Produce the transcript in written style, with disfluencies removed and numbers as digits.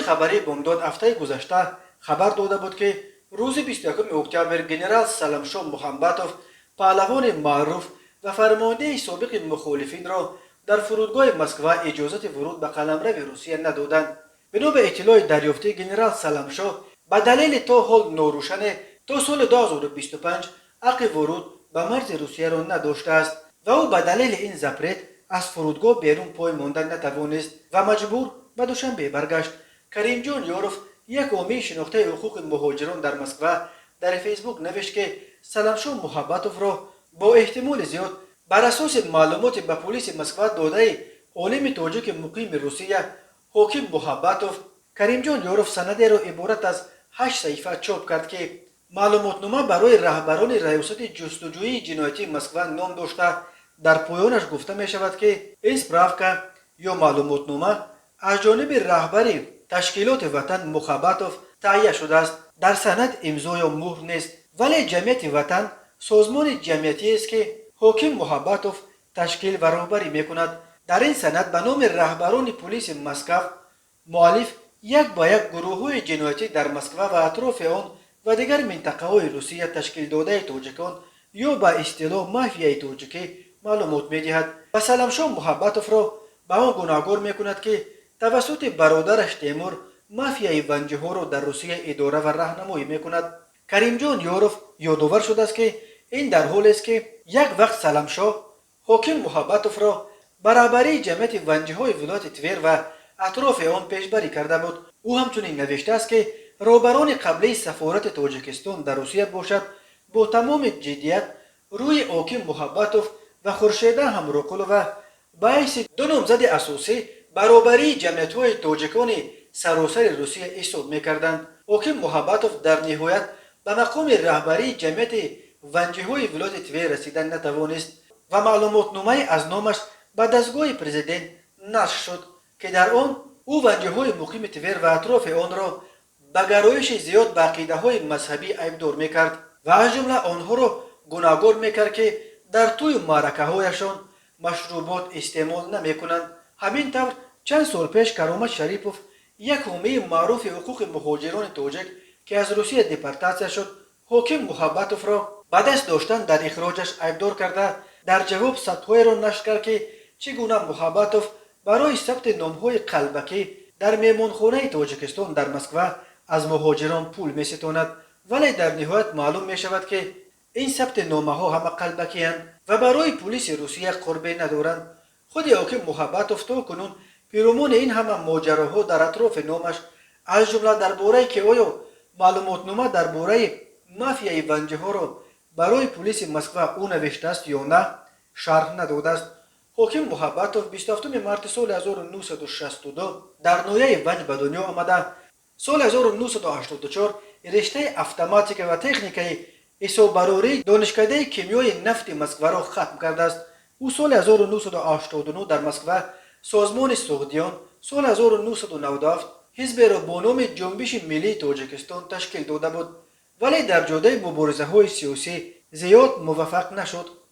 خبری بامداد هفته گذشته خبر داده بود که روز 21 اکتبر گنرال سلامشو محمدوف پهلوان معروف و فرمانده سابق مخالفین را در فرودگاه مسکو اجازت ورود به قلمرو روسیه ندادند. بنا به اطلاع دریافته گنرال سلامشو به دلیل تا حال ناروشن تا سال 2025 حق ورود به مرز روسیه را نداشته است و او به دلیل این زپرت از فرودگاه بیرون پای ماندن نتوانست و مجبور به دوشنبه برگشت. کریم جان یاروف، یک حامی شناخته حقوق مهاجران در مسکو، در فیسبوک نوشت که سلامشو محبتوف را با احتمال زیاد بر اساس معلومات به پلیس مسکو داده عالم تاجیک مقیم روسیه حاکم محبتوف، کریم جان یاروف سند را عبارت از 8 صفحه چاپ کرد که معلوماتنامه برای رهبران ریاست جستجوی جنایتی مسکو نام داشته. در پایانش گفته می شود که این سپراوکا یا معلوماتنامه از جانب رهبر تشکیلات وطن محبتوف تهیه شده است. در سند امضا یا مهر نیست، ولی جمعیت وطن سازمان جمعیتی است که حاکم محبتوف تشکیل و رهبری می کند. در این سند به نام رهبران پلیس مسکو مؤلف یک با یک گروه‌های جنایتی در مسکو و اطراف آن و دیگر منطقه‌های روسیه تشکیل داده تاجیکان یا به اصطلاح مافیای تاجیکی معلومات می‌دهد و سلامشو محبتوف را به آن گناهکار می‌کند که توسط برادرش تیمور مافیای ونجه‌ها را در روسیه اداره و راهنمایی می‌کند. کریم جان یاروف یادآور شده است که این در حالی است که یک وقت سلامشو حاکم محبتوف را برابری جمعیت ونجه‌های ولایت تور و اطراف آن پیشبری کرده بود. او همچنین نوشته است که رهبران قبلی سفارت تاجیکستان در روسیه باشد با تمام جدیت روی حاکم محبتوف و خورشیده همروکولووا به حیث دو نامزد اساسی برابری جمعیت‌های تاجیکان سراسر روسیه حساب می‌کردند. حاکم محبتوف در نهایت به مقام رهبری جمعیت ونجه‌های ولایت تور رسیدن نتوانست و معلوماتنامه از نامش به دستگاه پرزیدنت نشر شد که در آن او ونجه‌های مقیم تور و اطراف آن را به گرایش زیاد به عقیده‌های مذهبی عیبدار می‌کرد و از جمله آنها را گناهکار می‌کرد که در طی معرکه‌هایشان مشروبات استعمال نمی‌کنند. همین طور چند سال پیش کرامت شریپوف، یک حامی معروف حقوق مهاجران تاجیک که از روسیه دیپورتاسیون شد، حاکم محبتوف را به دست داشتن در اخراجش عیبدار کرده در جواب ثبت‌های را نشر کرد که چگونه محبتوف برای ثبت نام‌های قلبکی در مهمانخانه تاجیکستان در مسکو از مهاجران پول می‌ستاند، ولی در نهایت معلوم می‌شود که این ثبت نامه‌ها همه قلبکی اند و برای پلیس روسیه قربی ندارند. خود حاکم محبتوف تا کنون پیرامون این همه ماجراها در اطراف نامش از جمله درباره که آیا معلوماتنامه درباره مافیای ونجه‌ها را برای پلیس مسکو او نوشته است یا نه شرح نداده است. حاکم محبتوف 27 مارس سال 1962 در نویه ونج به دنیا آمده. سال 1984 رشته اتوماتیک و تکنیک حساببراری دانشکده کیمیای نفت مسکو را ختم کرده است. او سال 1989 در مسکو سازمان سعودیان، سال 1997 حزب را با نام جنبش ملی تاجیکستان تشکیل داده بود، ولی در جاده مبارزه های سیاسی زیاد موفق نشد.